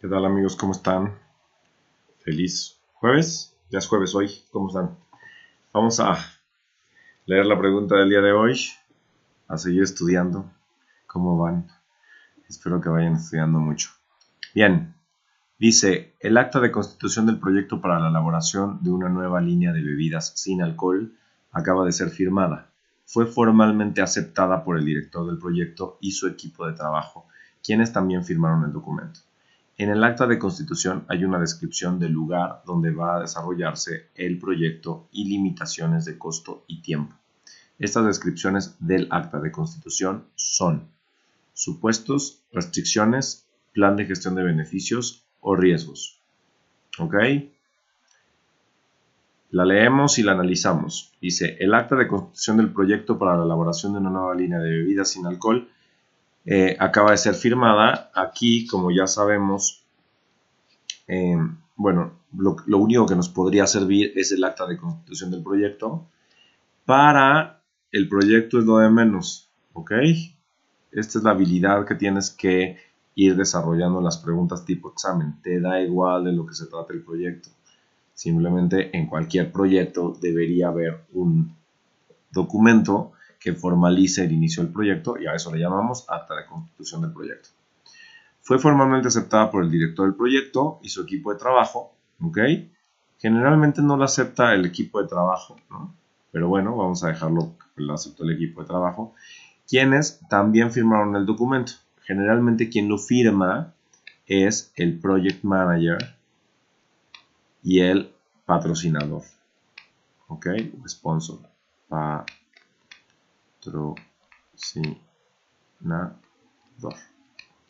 ¿Qué tal amigos? ¿Cómo están? Feliz jueves. Ya es jueves hoy. ¿Cómo están? Vamos a leer la pregunta del día de hoy. A seguir estudiando. ¿Cómo van? Espero que vayan estudiando mucho. Bien. Dice, el acta de constitución del proyecto para la elaboración de una nueva línea de bebidas sin alcohol acaba de ser firmada. Fue formalmente aceptada por el director del proyecto y su equipo de trabajo, quienes también firmaron el documento. En el acta de constitución hay una descripción del lugar donde va a desarrollarse el proyecto y limitaciones de costo y tiempo. Estas descripciones del acta de constitución son supuestos, restricciones, plan de gestión de beneficios o riesgos. ¿Ok? La leemos y la analizamos. Dice, el acta de constitución del proyecto para la elaboración de una nueva línea de bebidas sin alcohol acaba de ser firmada. Aquí, como ya sabemos, lo único que nos podría servir es el acta de constitución del proyecto. Para el proyecto es lo de menos, ¿ok? Esta es la habilidad que tienes que ir desarrollando en las preguntas tipo examen. Te da igual de lo que se trata el proyecto. Simplemente en cualquier proyecto debería haber un documento que formalice el inicio del proyecto y a eso le llamamos acta de constitución del proyecto. Fue formalmente aceptada por el director del proyecto y su equipo de trabajo, ¿ok? Generalmente no la acepta el equipo de trabajo, ¿no? Pero bueno, vamos a dejarlo que lo aceptó el equipo de trabajo, quienes también firmaron el documento. Generalmente quien lo firma es el project manager y el patrocinador, ¿ok? Sponsor, patrocinador,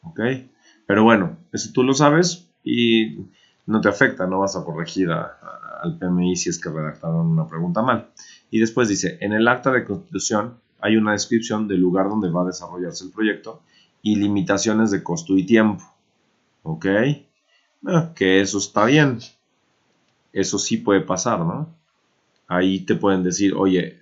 ¿ok? Pero bueno, eso tú lo sabes y no te afecta, no vas a corregir al PMI si es que redactaron una pregunta mal. Y después dice, en el acta de constitución hay una descripción del lugar donde va a desarrollarse el proyecto y limitaciones de costo y tiempo, ¿ok? Que eso está bien, eso sí puede pasar, ¿no? Ahí te pueden decir, oye,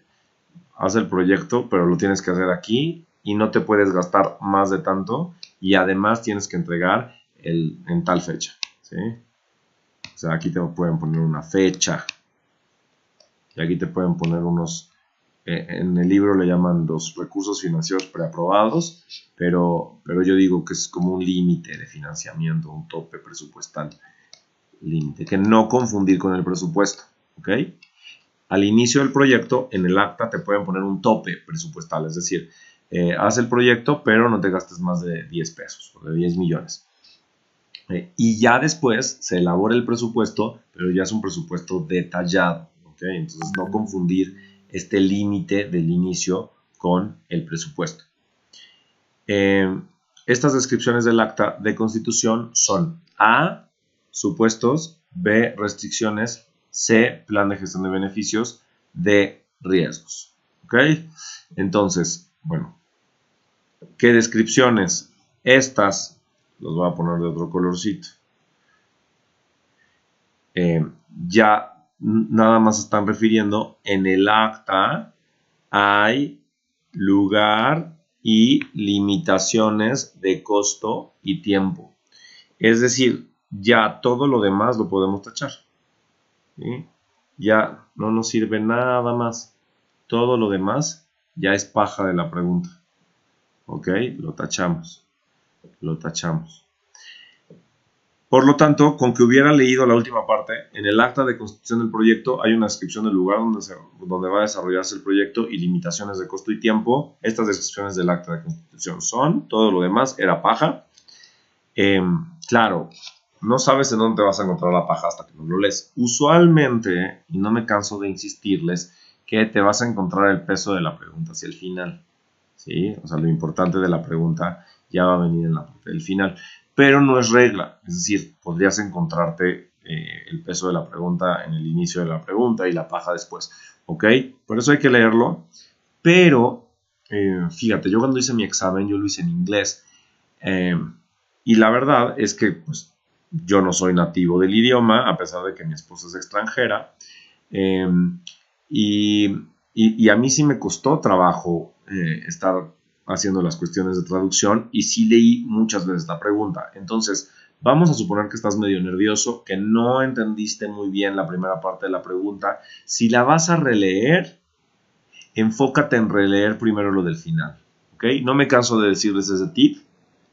haz el proyecto, pero lo tienes que hacer aquí y no te puedes gastar más de tanto y además tienes que entregar en tal fecha, ¿sí? O sea, aquí te pueden poner una fecha y aquí te pueden poner unos, en el libro le llaman los recursos financieros preaprobados, pero yo digo que es como un límite de financiamiento, un tope presupuestal, límite, que no confundir con el presupuesto, ¿ok? Al inicio del proyecto, en el acta te pueden poner un tope presupuestal, es decir, haz el proyecto, pero no te gastes más de 10 pesos o de 10 millones. Y ya después se elabora el presupuesto, pero ya es un presupuesto detallado, ¿ok? Entonces no confundir este límite del inicio con el presupuesto. Estas descripciones del acta de constitución son A, supuestos, B, restricciones, C, plan de gestión de beneficios, D, riesgos. ¿Ok? Entonces, bueno, ¿qué descripciones? Estas, los voy a poner de otro colorcito. Ya nada más están refiriendo en el acta hay lugar y limitaciones de costo y tiempo. Es decir, ya todo lo demás lo podemos tachar, ¿sí? Ya no nos sirve nada más. Todo lo demás ya es paja de la pregunta. ¿Ok? Lo tachamos. Lo tachamos. Por lo tanto, con que hubiera leído la última parte, en el acta de constitución del proyecto hay una descripción del lugar donde va a desarrollarse el proyecto y limitaciones de costo y tiempo. Estas descripciones del acta de constitución son, todo lo demás era paja. Claro, no sabes en dónde te vas a encontrar la paja hasta que no lo lees. Usualmente, y no me canso de insistirles, que te vas a encontrar el peso de la pregunta hacia el final, ¿sí? O sea, lo importante de la pregunta ya va a venir en la parte del final. Pero no es regla, es decir, podrías encontrarte el peso de la pregunta en el inicio de la pregunta y la paja después, ¿ok? Por eso hay que leerlo, pero fíjate, yo cuando hice mi examen, yo lo hice en inglés, y la verdad es que pues, yo no soy nativo del idioma, a pesar de que mi esposa es extranjera, y a mí sí me costó trabajo estar haciendo las cuestiones de traducción y sí leí muchas veces la pregunta. Entonces, Vamos a suponer que estás medio nervioso, que no entendiste muy bien la primera parte de la pregunta. Si la vas a releer, enfócate en releer primero lo del final. ¿Ok? No me canso de decirles ese tip,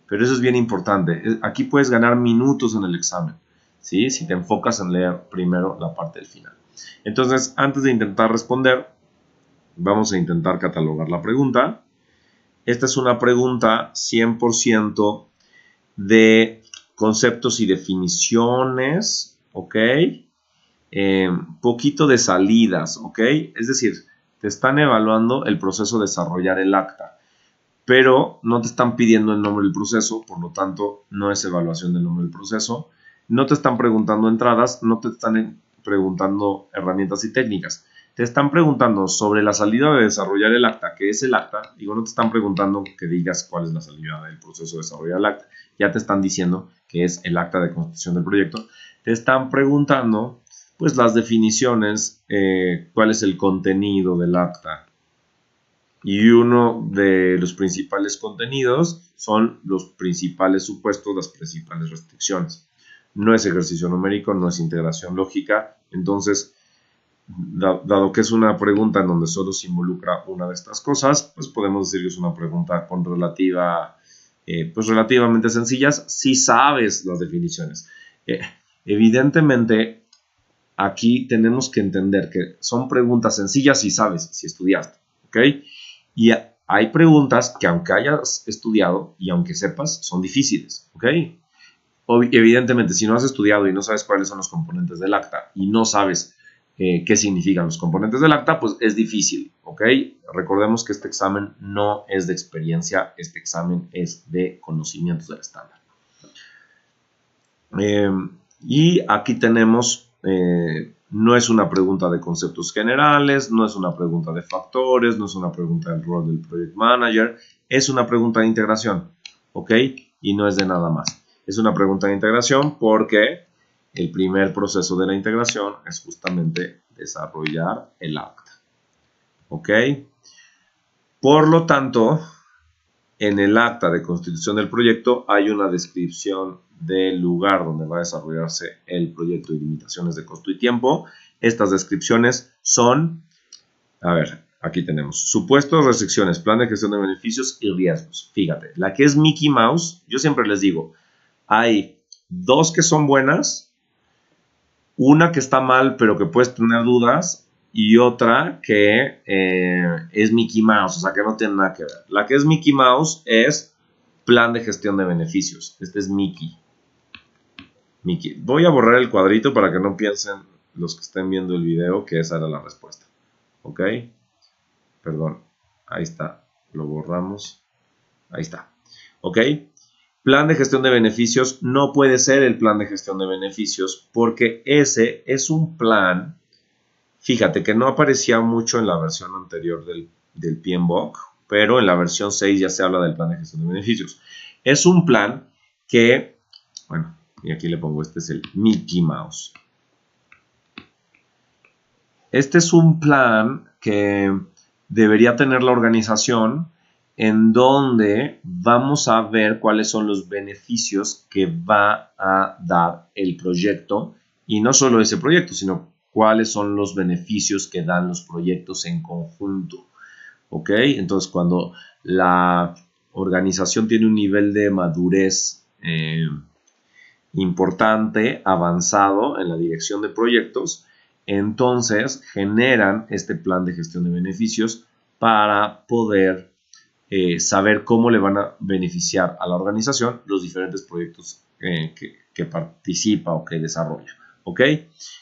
pero eso es bien importante. Aquí puedes ganar minutos en el examen, ¿sí? Si te enfocas en leer primero la parte del final. Entonces, antes de intentar responder, vamos a intentar catalogar la pregunta. Esta es una pregunta 100% de conceptos y definiciones, ¿ok? Poquito de salidas, ¿ok? Es decir, te están evaluando el proceso de desarrollar el acta, pero no te están pidiendo el nombre del proceso, por lo tanto, no es evaluación del nombre del proceso. No te están preguntando entradas, no te están preguntando herramientas y técnicas. Te están preguntando sobre la salida de desarrollar el acta, que es el acta. Digo, no te están preguntando que digas cuál es la salida del proceso de desarrollar el acta. Ya te están diciendo que es el acta de constitución del proyecto. Te están preguntando, pues, las definiciones, cuál es el contenido del acta. Y uno de los principales contenidos son los principales supuestos, las principales restricciones. No es ejercicio numérico, no es integración lógica. Entonces, dado que es una pregunta en donde solo se involucra una de estas cosas, pues podemos decir que es una pregunta con relativamente sencillas si sabes las definiciones. Evidentemente, aquí tenemos que entender que son preguntas sencillas si sabes, si estudiaste, ¿ok? Y hay preguntas que aunque hayas estudiado y aunque sepas, son difíciles, ¿ok? Evidentemente, si no has estudiado y no sabes cuáles son los componentes del acta y no sabes qué significan los componentes del acta, pues es difícil, ¿ok? Recordemos que este examen no es de experiencia, este examen es de conocimientos del estándar. Y aquí tenemos, no es una pregunta de conceptos generales, no es una pregunta de factores, no es una pregunta del rol del Project Manager, es una pregunta de integración, ¿ok? Y no es de nada más. Es una pregunta de integración porque el primer proceso de la integración es justamente desarrollar el acta, ¿ok? Por lo tanto, en el acta de constitución del proyecto hay una descripción del lugar donde va a desarrollarse el proyecto y limitaciones de costo y tiempo. Estas descripciones son, a ver, aquí tenemos supuestos, restricciones, plan de gestión de beneficios y riesgos. Fíjate, la que es Mickey Mouse, yo siempre les digo, hay dos que son buenas, una que está mal pero que puedes tener dudas y otra que es Mickey Mouse, o sea que no tiene nada que ver. La que es Mickey Mouse es plan de gestión de beneficios. Este es Mickey. Voy a borrar el cuadrito para que no piensen los que estén viendo el video que esa era la respuesta. ¿Ok? Perdón. Ahí está. Lo borramos. Ahí está. ¿Ok? Plan de gestión de beneficios no puede ser el plan de gestión de beneficios porque ese es un plan, fíjate que no aparecía mucho en la versión anterior del PMBOK, pero en la versión 6 ya se habla del plan de gestión de beneficios. Es un plan que, bueno, y aquí le pongo, este es el Mickey Mouse. Este es un plan que debería tener la organización en donde vamos a ver cuáles son los beneficios que va a dar el proyecto y no solo ese proyecto, sino cuáles son los beneficios que dan los proyectos en conjunto. ¿Ok? Entonces, cuando la organización tiene un nivel de madurez importante, avanzado en la dirección de proyectos, entonces generan este plan de gestión de beneficios para poder saber cómo le van a beneficiar a la organización los diferentes proyectos que participa o que desarrolla. ¿Ok?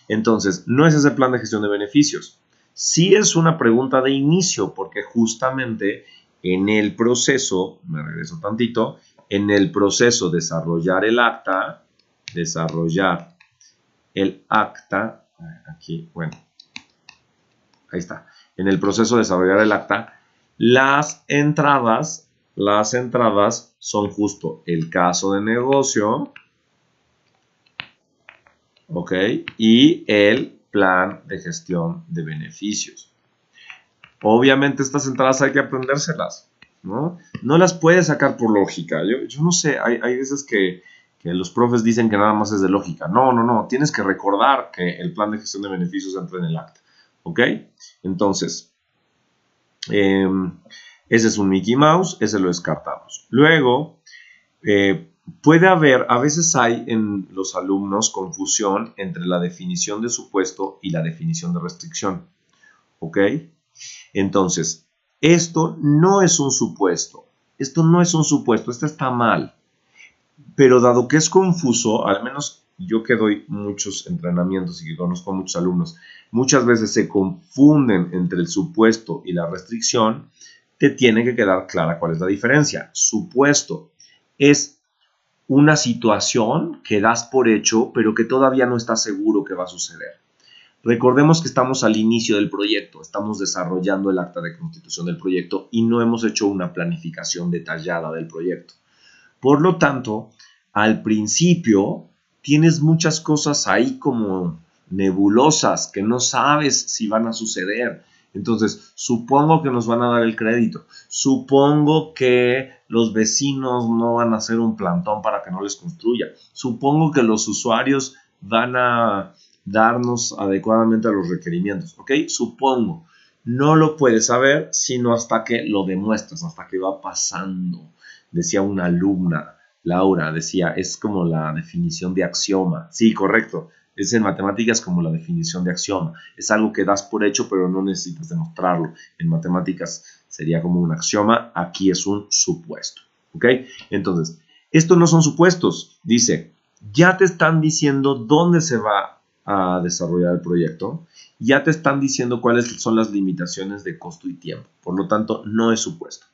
Entonces, no es ese plan de gestión de beneficios. Sí es una pregunta de inicio, porque justamente en el proceso, me regreso tantito, en el proceso de desarrollar el acta, aquí, bueno, ahí está. En el proceso de desarrollar el acta, las entradas son justo el caso de negocio, ¿ok? Y el plan de gestión de beneficios. Obviamente estas entradas hay que aprendérselas, ¿no? No las puedes sacar por lógica. Yo no sé, hay veces que que los profes dicen que nada más es de lógica. No, no, no. Tienes que recordar que el plan de gestión de beneficios entra en el acta. ¿Ok? Entonces, ese es un Mickey Mouse. Ese lo descartamos. Luego, puede haber, a veces hay en los alumnos confusión entre la definición de supuesto y la definición de restricción. ¿Ok? Entonces, esto no es un supuesto. Esto no es un supuesto. Esto está mal. Pero dado que es confuso, al menos yo que doy muchos entrenamientos y que conozco a muchos alumnos, muchas veces se confunden entre el supuesto y la restricción, te tiene que quedar clara cuál es la diferencia. Supuesto es una situación que das por hecho, pero que todavía no estás seguro que va a suceder. Recordemos que estamos al inicio del proyecto, estamos desarrollando el acta de constitución del proyecto y no hemos hecho una planificación detallada del proyecto. Por lo tanto, al principio tienes muchas cosas ahí como nebulosas que no sabes si van a suceder. Entonces, supongo que nos van a dar el crédito. Supongo que los vecinos no van a hacer un plantón para que no les construya. Supongo que los usuarios van a darnos adecuadamente a los requerimientos. ¿Ok? Supongo. No lo puedes saber sino hasta que lo demuestras, hasta que va pasando. Decía una alumna, Laura, decía, es como la definición de axioma. Sí, correcto. Es en matemáticas como la definición de axioma. Es algo que das por hecho, pero no necesitas demostrarlo. En matemáticas sería como un axioma. Aquí es un supuesto. ¿Ok? Entonces, estos no son supuestos. Dice, ya te están diciendo dónde se va a desarrollar el proyecto. Ya te están diciendo cuáles son las limitaciones de costo y tiempo. Por lo tanto, no es supuesto.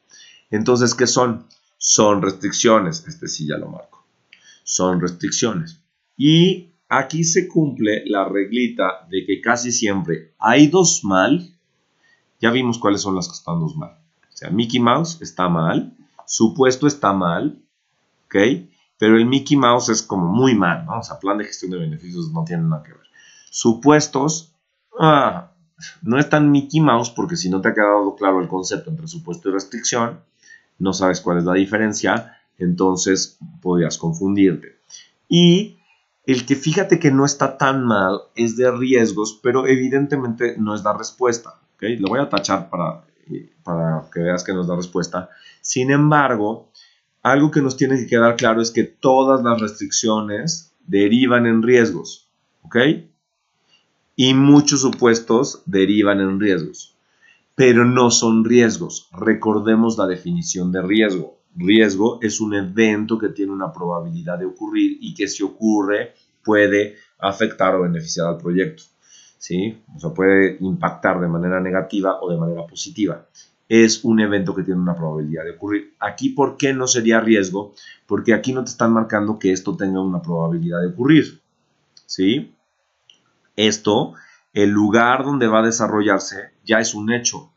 Entonces, ¿qué son? Son restricciones. Este sí ya lo marco. Son restricciones. Y aquí se cumple la reglita de que casi siempre hay dos mal. Ya vimos cuáles son las que están dos mal. O sea, Mickey Mouse está mal. Supuesto está mal. ¿Ok? Pero el Mickey Mouse es como muy mal, ¿no? O sea, plan de gestión de beneficios no tiene nada que ver. Supuestos, no es tan Mickey Mouse porque si no te ha quedado claro el concepto entre supuesto y restricción, no sabes cuál es la diferencia, entonces podrías confundirte. Y el que fíjate que no está tan mal es de riesgos, pero evidentemente no es la respuesta. ¿Okay? Lo voy a tachar para que veas que no es la respuesta. Sin embargo, algo que nos tiene que quedar claro es que todas las restricciones derivan en riesgos. ¿Ok? Y muchos supuestos derivan en riesgos. Pero no son riesgos. Recordemos la definición de riesgo. Riesgo es un evento que tiene una probabilidad de ocurrir y que si ocurre puede afectar o beneficiar al proyecto. ¿Sí? O sea, puede impactar de manera negativa o de manera positiva. Es un evento que tiene una probabilidad de ocurrir. Aquí, ¿por qué no sería riesgo? Porque aquí no te están marcando que esto tenga una probabilidad de ocurrir. ¿Sí? Esto, el lugar donde va a desarrollarse ya es un hecho.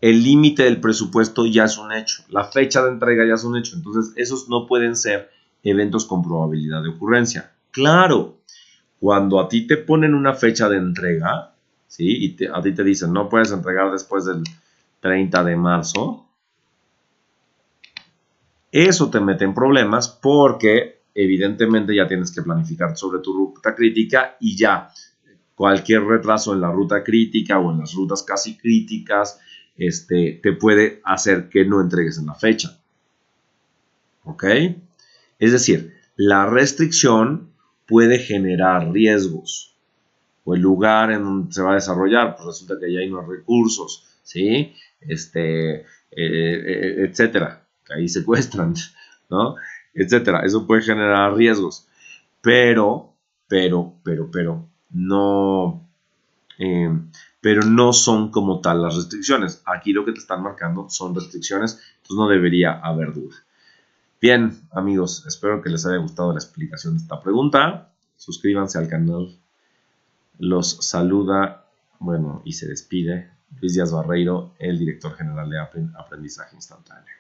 El límite del presupuesto ya es un hecho. La fecha de entrega ya es un hecho. Entonces, esos no pueden ser eventos con probabilidad de ocurrencia. Claro, cuando a ti te ponen una fecha de entrega, ¿sí? Y a ti te dicen, no puedes entregar después del 30 de marzo, eso te mete en problemas porque evidentemente ya tienes que planificar sobre tu ruta crítica y ya cualquier retraso en la ruta crítica o en las rutas casi críticas te puede hacer que no entregues en la fecha. ¿Ok? Es decir, la restricción puede generar riesgos. O el lugar en donde se va a desarrollar, pues resulta que ya hay unos recursos, ¿sí? Etcétera. Que ahí secuestran, ¿no? Etcétera. Eso puede generar riesgos. Pero no son como tal las restricciones. Aquí lo que te están marcando son restricciones, entonces no debería haber duda. Bien, amigos, espero que les haya gustado la explicación de esta pregunta. Suscríbanse al canal. Los saluda, y se despide Luis Díaz Barreiro, el director general de Aprendizaje Instantáneo.